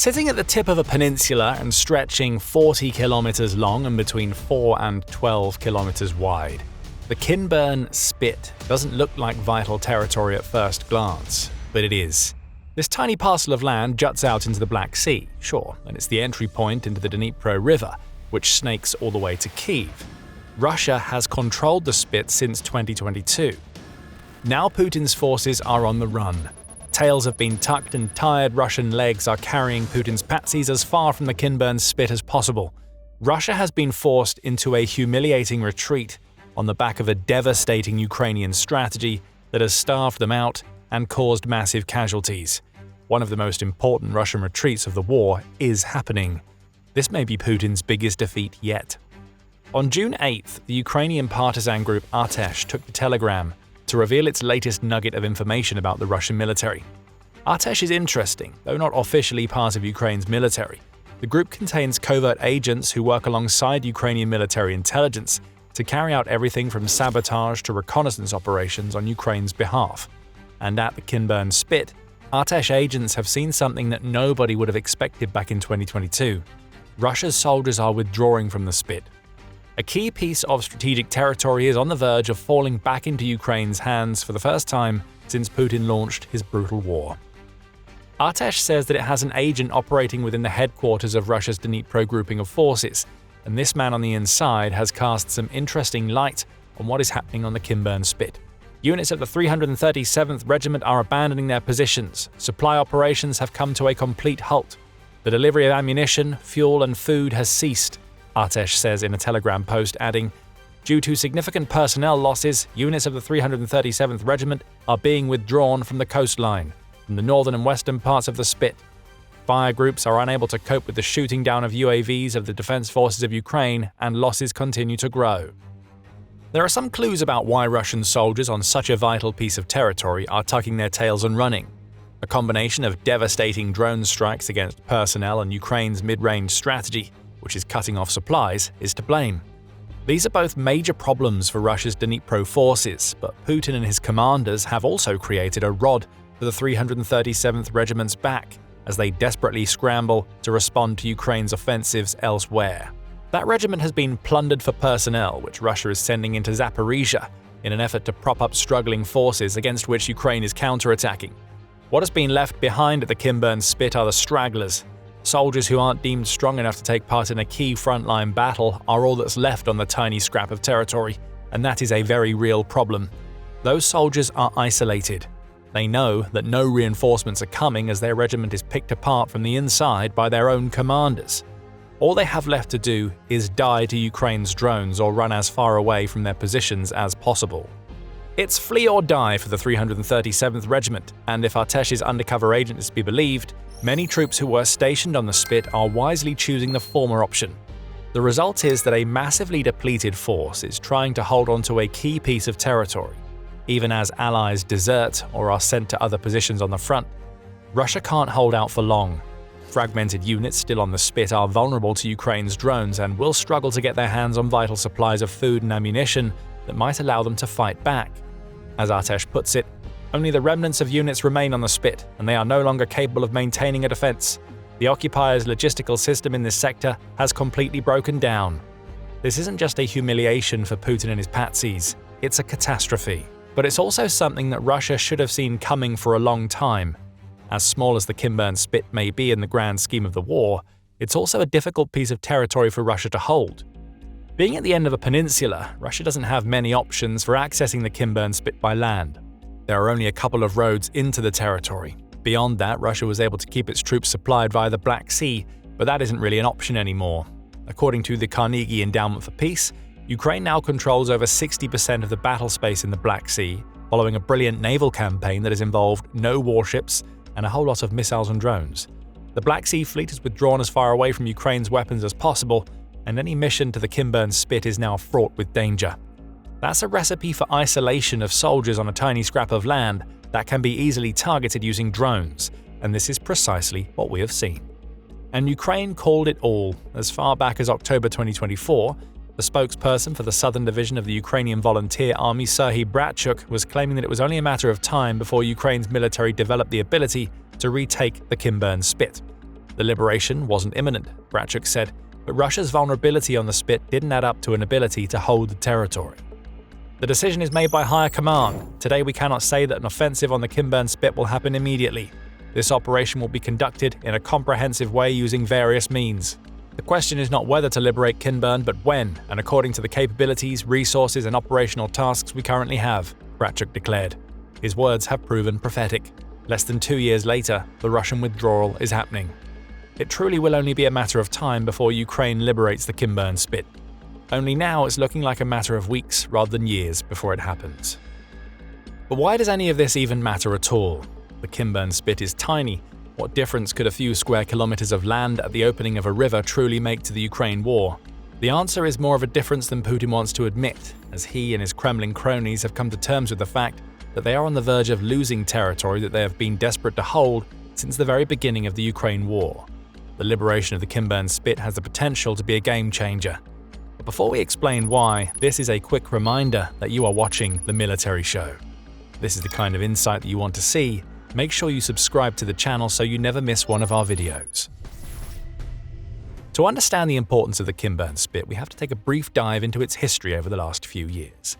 Sitting at the tip of a peninsula and stretching 40 kilometers long and between 4 and 12 kilometers wide, the Kinburn Spit doesn't look like vital territory at first glance, but it is. This tiny parcel of land juts out into the Black Sea, sure, and it's the entry point into the Dnipro River, which snakes all the way to Kyiv. Russia has controlled the Spit since 2022. Now Putin's forces are on the run. Tails have been tucked and tired Russian legs are carrying Putin's patsies as far from the Kinburn Spit as possible. Russia has been forced into a humiliating retreat on the back of a devastating Ukrainian strategy that has starved them out and caused massive casualties. One of the most important Russian retreats of the war is happening. This may be Putin's biggest defeat yet. On June 8th, the Ukrainian partisan group Artesh took to Telegram to reveal its latest nugget of information about the Russian military. Artesh is interesting, though not officially part of Ukraine's military. The group contains covert agents who work alongside Ukrainian military intelligence to carry out everything from sabotage to reconnaissance operations on Ukraine's behalf. And at the Kinburn Spit, Artesh agents have seen something that nobody would have expected back in 2022. Russia's soldiers are withdrawing from the Spit. A key piece of strategic territory is on the verge of falling back into Ukraine's hands for the first time since Putin launched his brutal war. Artesh says that it has an agent operating within the headquarters of Russia's Dnipro grouping of forces, and this man on the inside has cast some interesting light on what is happening on the Kinburn Spit. Units of the 337th Regiment are abandoning their positions. Supply operations have come to a complete halt. The delivery of ammunition, fuel, and food has ceased, Artesh says in a Telegram post, adding, "Due to significant personnel losses, units of the 337th Regiment are being withdrawn from the coastline, from the northern and western parts of the Spit. Fire groups are unable to cope with the shooting down of UAVs of the Defense Forces of Ukraine, and losses continue to grow." There are some clues about why Russian soldiers on such a vital piece of territory are tucking their tails and running. A combination of devastating drone strikes against personnel and Ukraine's mid-range strategy, which is cutting off supplies, is to blame. These are both major problems for Russia's Dnipro forces, but Putin and his commanders have also created a rod for the 337th Regiment's back as they desperately scramble to respond to Ukraine's offensives elsewhere. That regiment has been plundered for personnel, which Russia is sending into Zaporizhia in an effort to prop up struggling forces against which Ukraine is counterattacking. What has been left behind at the Kinburn Spit are the stragglers. Soldiers who aren't deemed strong enough to take part in a key frontline battle are all that's left on the tiny scrap of territory, and that is a very real problem. Those soldiers are isolated. They know that no reinforcements are coming as their regiment is picked apart from the inside by their own commanders. All they have left to do is die to Ukraine's drones or run as far away from their positions as possible. It's flee or die for the 337th Regiment, and if Artesh's undercover agent is to be believed, many troops who were stationed on the Spit are wisely choosing the former option. The result is that a massively depleted force is trying to hold on to a key piece of territory. Even as allies desert or are sent to other positions on the front, Russia can't hold out for long. Fragmented units still on the Spit are vulnerable to Ukraine's drones and will struggle to get their hands on vital supplies of food and ammunition that might allow them to fight back. As Artesh puts it, only the remnants of units remain on the Spit, and they are no longer capable of maintaining a defense. The occupiers' logistical system in this sector has completely broken down. This isn't just a humiliation for Putin and his patsies, it's a catastrophe. But it's also something that Russia should have seen coming for a long time. As small as the Kinburn Spit may be in the grand scheme of the war, it's also a difficult piece of territory for Russia to hold. Being at the end of a peninsula, Russia doesn't have many options for accessing the Kinburn Spit by land. There are only a couple of roads into the territory. Beyond that, Russia was able to keep its troops supplied via the Black Sea, but that isn't really an option anymore. According to the Carnegie Endowment for Peace, Ukraine now controls over 60% of the battle space in the Black Sea, following a brilliant naval campaign that has involved no warships and a whole lot of missiles and drones. The Black Sea Fleet has withdrawn as far away from Ukraine's weapons as possible, and any mission to the Kinburn Spit is now fraught with danger. That's a recipe for isolation of soldiers on a tiny scrap of land that can be easily targeted using drones, and this is precisely what we have seen. And Ukraine called it all. As far back as October 2024, the spokesperson for the Southern Division of the Ukrainian Volunteer Army, Serhiy Bratchuk, was claiming that it was only a matter of time before Ukraine's military developed the ability to retake the Kinburn Spit. The liberation wasn't imminent, Bratchuk said, but Russia's vulnerability on the Spit didn't add up to an ability to hold the territory. The decision is made by higher command. Today we cannot say that an offensive on the Kinburn Spit will happen immediately. This operation will be conducted in a comprehensive way using various means. The question is not whether to liberate Kinburn, but when, and according to the capabilities, resources, and operational tasks we currently have, Bratchuk declared. His words have proven prophetic. Less than 2 years later, the Russian withdrawal is happening. It truly will only be a matter of time before Ukraine liberates the Kinburn Spit. Only now it's looking like a matter of weeks rather than years before it happens. But why does any of this even matter at all? The Kinburn Spit is tiny. What difference could a few square kilometers of land at the opening of a river truly make to the Ukraine war? The answer is more of a difference than Putin wants to admit, as he and his Kremlin cronies have come to terms with the fact that they are on the verge of losing territory that they have been desperate to hold since the very beginning of the Ukraine war. The liberation of the Kinburn Spit has the potential to be a game changer. But before we explain why, this is a quick reminder that you are watching The Military Show. If this is the kind of insight that you want to see, make sure you subscribe to the channel so you never miss one of our videos. To understand the importance of the Kinburn Spit, we have to take a brief dive into its history over the last few years.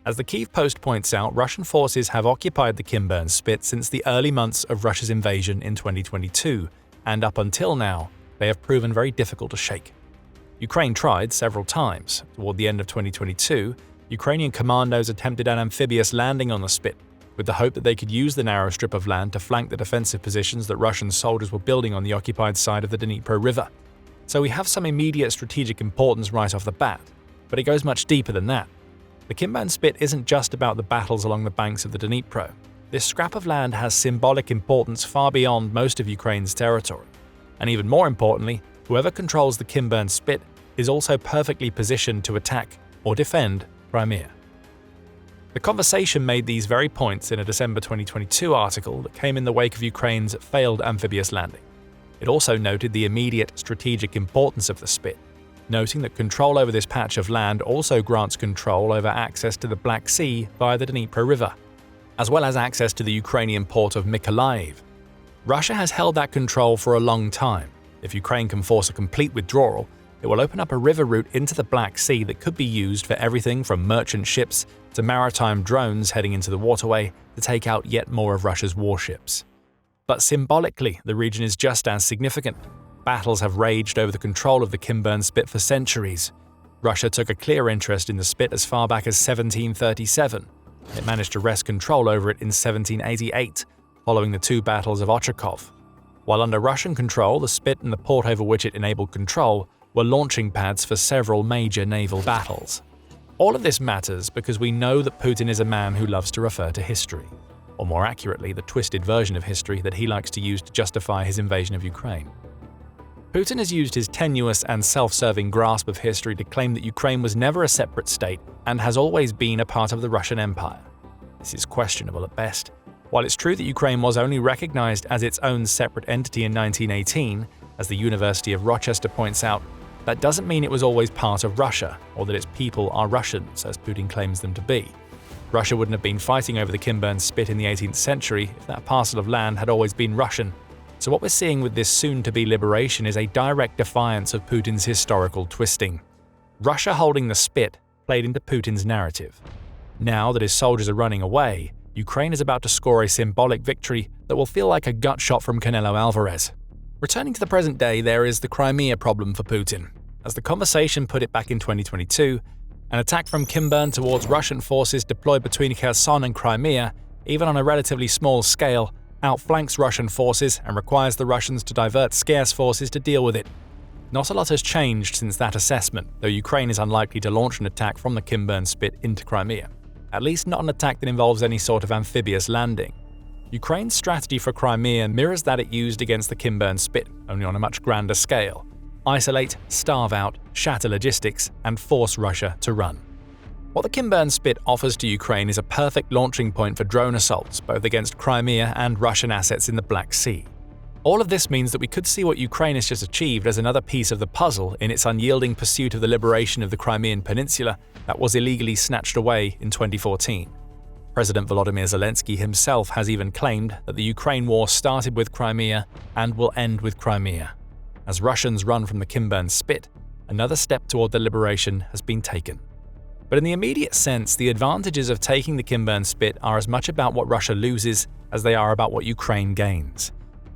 As the Kyiv Post points out, Russian forces have occupied the Kinburn Spit since the early months of Russia's invasion in 2022, and up until now, they have proven very difficult to shake. Ukraine tried several times. Toward the end of 2022, Ukrainian commandos attempted an amphibious landing on the Spit, with the hope that they could use the narrow strip of land to flank the defensive positions that Russian soldiers were building on the occupied side of the Dnipro River. So we have some immediate strategic importance right off the bat, but it goes much deeper than that. The Kinburn Spit isn't just about the battles along the banks of the Dnipro. This scrap of land has symbolic importance far beyond most of Ukraine's territory. And even more importantly, whoever controls the Kinburn Spit is also perfectly positioned to attack or defend Crimea. The conversation made these very points in a December 2022 article that came in the wake of Ukraine's failed amphibious landing. It also noted the immediate strategic importance of the Spit, noting that control over this patch of land also grants control over access to the Black Sea via the Dnipro River, as well as access to the Ukrainian port of Mykolaiv. Russia has held that control for a long time. If Ukraine can force a complete withdrawal, it will open up a river route into the Black Sea that could be used for everything from merchant ships to maritime drones heading into the waterway to take out yet more of Russia's warships. But symbolically, the region is just as significant. Battles have raged over the control of the Kinburn Spit for centuries. Russia took a clear interest in the Spit as far back as 1737. It managed to wrest control over it in 1788, following the two battles of Ochakov. While under Russian control, the Spit and the port over which it enabled control were launching pads for several major naval battles. All of this matters because we know that Putin is a man who loves to refer to history, or more accurately, the twisted version of history that he likes to use to justify his invasion of Ukraine. Putin has used his tenuous and self-serving grasp of history to claim that Ukraine was never a separate state and has always been a part of the Russian Empire. This is questionable at best. While it's true that Ukraine was only recognized as its own separate entity in 1918, as the University of Rochester points out, that doesn't mean it was always part of Russia, or that its people are Russians, as Putin claims them to be. Russia wouldn't have been fighting over the Kinburn Spit in the 18th century if that parcel of land had always been Russian. So what we're seeing with this soon-to-be liberation is a direct defiance of Putin's historical twisting. Russia holding the Spit played into Putin's narrative. Now that his soldiers are running away, Ukraine is about to score a symbolic victory that will feel like a gut shot from Canelo Alvarez. Returning to the present day, there is the Crimea problem for Putin. As the conversation put it back in 2022, an attack from Kinburn towards Russian forces deployed between Kherson and Crimea, even on a relatively small scale, outflanks Russian forces and requires the Russians to divert scarce forces to deal with it. Not a lot has changed since that assessment, though Ukraine is unlikely to launch an attack from the Kinburn Spit into Crimea. At least not an attack that involves any sort of amphibious landing. Ukraine's strategy for Crimea mirrors that it used against the Kinburn Spit, only on a much grander scale. Isolate, starve out, shatter logistics, and force Russia to run. What the Kinburn Spit offers to Ukraine is a perfect launching point for drone assaults, both against Crimea and Russian assets in the Black Sea. All of this means that we could see what Ukraine has just achieved as another piece of the puzzle in its unyielding pursuit of the liberation of the Crimean Peninsula that was illegally snatched away in 2014. President Volodymyr Zelensky himself has even claimed that the Ukraine war started with Crimea and will end with Crimea. As Russians run from the Kinburn Spit, another step toward their liberation has been taken. But in the immediate sense, the advantages of taking the Kinburn Spit are as much about what Russia loses as they are about what Ukraine gains.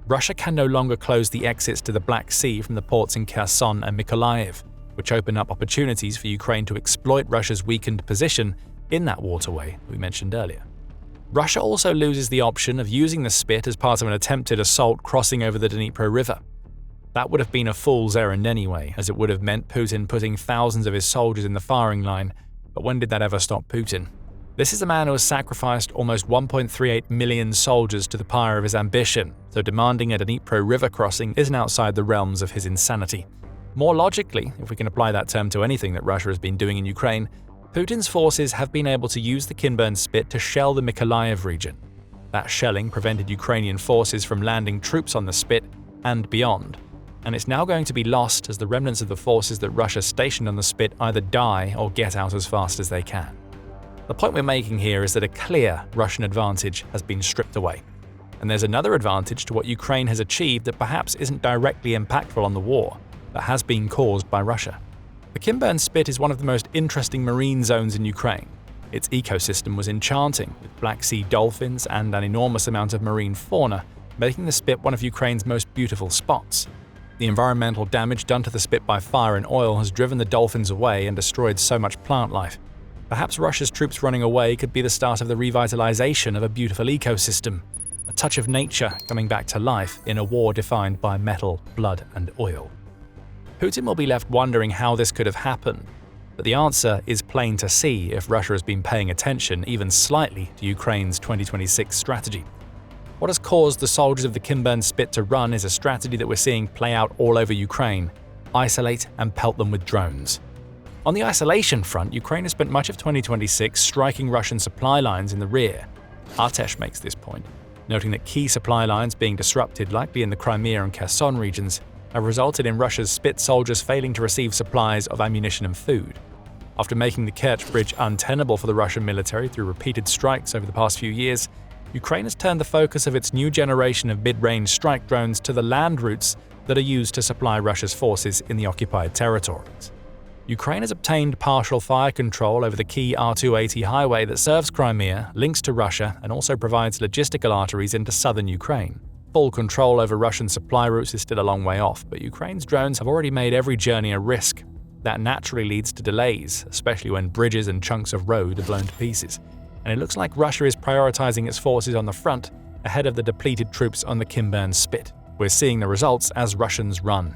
Russia can no longer close the exits to the Black Sea from the ports in Kherson and Mykolaiv, which open up opportunities for Ukraine to exploit Russia's weakened position in that waterway we mentioned earlier. Russia also loses the option of using the Spit as part of an attempted assault crossing over the Dnipro River. That would have been a fool's errand anyway, as it would have meant Putin putting thousands of his soldiers in the firing line, but when did that ever stop Putin? This is a man who has sacrificed almost 1.38 million soldiers to the pyre of his ambition, so demanding a Dnipro River crossing isn't outside the realms of his insanity. More logically, if we can apply that term to anything that Russia has been doing in Ukraine, Putin's forces have been able to use the Kinburn Spit to shell the Mykolaiv region. That shelling prevented Ukrainian forces from landing troops on the Spit and beyond, and it's now going to be lost as the remnants of the forces that Russia stationed on the Spit either die or get out as fast as they can. The point we're making here is that a clear Russian advantage has been stripped away, and there's another advantage to what Ukraine has achieved that perhaps isn't directly impactful on the war, but has been caused by Russia. The Kinburn Spit is one of the most interesting marine zones in Ukraine. Its ecosystem was enchanting, with Black Sea dolphins and an enormous amount of marine fauna, making the Spit one of Ukraine's most beautiful spots. The environmental damage done to the Spit by fire and oil has driven the dolphins away and destroyed so much plant life. Perhaps Russia's troops running away could be the start of the revitalization of a beautiful ecosystem, a touch of nature coming back to life in a war defined by metal, blood, and oil. Putin will be left wondering how this could have happened, but the answer is plain to see if Russia has been paying attention even slightly to Ukraine's 2026 strategy. What has caused the soldiers of the Kinburn Spit to run is a strategy that we're seeing play out all over Ukraine: isolate and pelt them with drones. On the isolation front, Ukraine has spent much of 2026 striking Russian supply lines in the rear. Artesh makes this point, noting that key supply lines being disrupted, likely in the Crimea and Kherson regions, have resulted in Russia's Spit soldiers failing to receive supplies of ammunition and food. After making the Kerch Bridge untenable for the Russian military through repeated strikes over the past few years, Ukraine has turned the focus of its new generation of mid-range strike drones to the land routes that are used to supply Russia's forces in the occupied territories. Ukraine has obtained partial fire control over the key R280 highway that serves Crimea, links to Russia, and also provides logistical arteries into southern Ukraine. Full control over Russian supply routes is still a long way off, but Ukraine's drones have already made every journey a risk. That naturally leads to delays, especially when bridges and chunks of road are blown to pieces. And it looks like Russia is prioritizing its forces on the front ahead of the depleted troops on the Kinburn Spit. We're seeing the results as Russians run.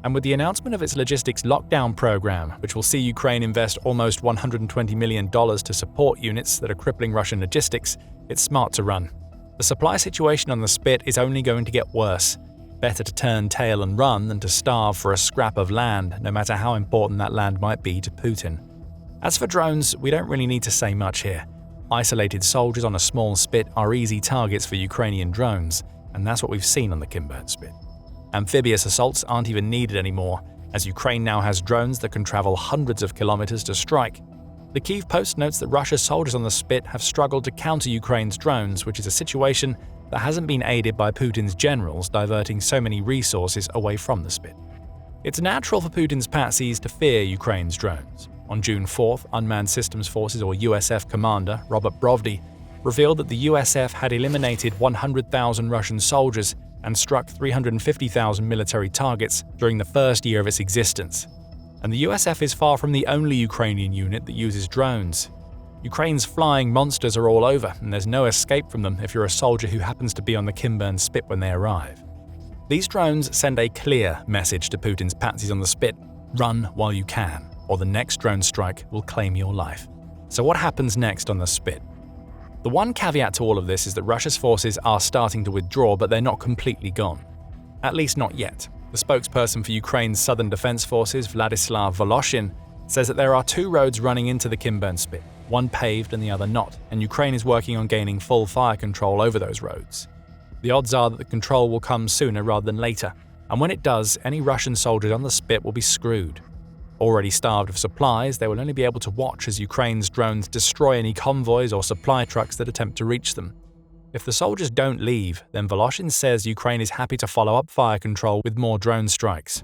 And with the announcement of its logistics lockdown program, which will see Ukraine invest almost $120 million to support units that are crippling Russian logistics, it's smart to run. The supply situation on the Spit is only going to get worse. Better to turn tail and run than to starve for a scrap of land, no matter how important that land might be to Putin. As for drones, we don't really need to say much here. Isolated soldiers on a small Spit are easy targets for Ukrainian drones, and that's what we've seen on the Kinburn Spit. Amphibious assaults aren't even needed anymore, as Ukraine now has drones that can travel hundreds of kilometers to strike. The Kyiv Post notes that Russia's soldiers on the Spit have struggled to counter Ukraine's drones, which is a situation that hasn't been aided by Putin's generals diverting so many resources away from the Spit. It's natural for Putin's patsies to fear Ukraine's drones. On June 4th, Unmanned Systems Forces or USF commander Robert Brovdy revealed that the USF had eliminated 100,000 Russian soldiers and struck 350,000 military targets during the first year of its existence. And the USF is far from the only Ukrainian unit that uses drones. Ukraine's flying monsters are all over, and there's no escape from them if you're a soldier who happens to be on the Kinburn Spit when they arrive. These drones send a clear message to Putin's patsies on the Spit: run while you can, or the next drone strike will claim your life. So what happens next on the Spit? The one caveat to all of this is that Russia's forces are starting to withdraw, but they're not completely gone. At least not yet. The spokesperson for Ukraine's Southern Defense Forces, Vladislav Voloshin, says that there are two roads running into the Kinburn Spit, one paved and the other not, and Ukraine is working on gaining full fire control over those roads. The odds are that the control will come sooner rather than later, and when it does, any Russian soldiers on the Spit will be screwed. Already starved of supplies, they will only be able to watch as Ukraine's drones destroy any convoys or supply trucks that attempt to reach them. If the soldiers don't leave, then Voloshin says Ukraine is happy to follow up fire control with more drone strikes.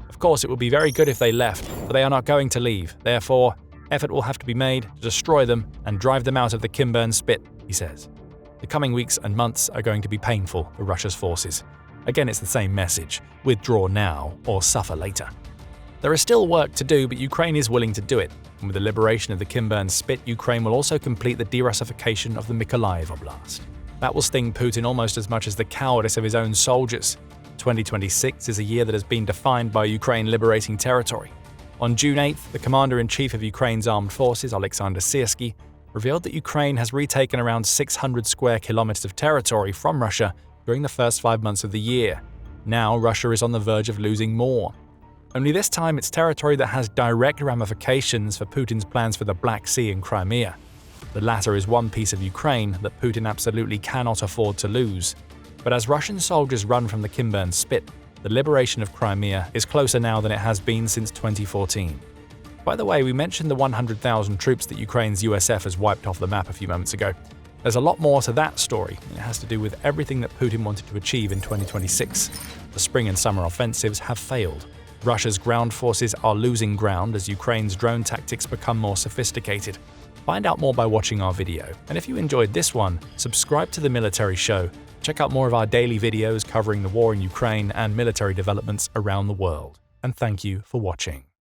Of course, it would be very good if they left, but they are not going to leave. Therefore, effort will have to be made to destroy them and drive them out of the Kinburn Spit, he says. The coming weeks and months are going to be painful for Russia's forces. Again, it's the same message: withdraw now or suffer later. There is still work to do, but Ukraine is willing to do it. And with the liberation of the Kinburn Spit, Ukraine will also complete the de-Russification of the Mykolaiv Oblast. That will sting Putin almost as much as the cowardice of his own soldiers. 2026 is a year that has been defined by Ukraine liberating territory. On June 8th, the commander-in-chief of Ukraine's armed forces, Alexander Syrsky, revealed that Ukraine has retaken around 600 square kilometers of territory from Russia during the first 5 months of the year. Now Russia is on the verge of losing more. Only this time it's territory that has direct ramifications for Putin's plans for the Black Sea and Crimea. The latter is one piece of Ukraine that Putin absolutely cannot afford to lose. But as Russian soldiers run from the Kinburn Spit, the liberation of Crimea is closer now than it has been since 2014. By the way, we mentioned the 100,000 troops that Ukraine's USF has wiped off the map a few moments ago. There's a lot more to that story, and it has to do with everything that Putin wanted to achieve in 2026. The spring and summer offensives have failed. Russia's ground forces are losing ground as Ukraine's drone tactics become more sophisticated. Find out more by watching our video, and if you enjoyed this one, subscribe to The Military Show. Check out more of our daily videos covering the war in Ukraine and military developments around the world. And thank you for watching.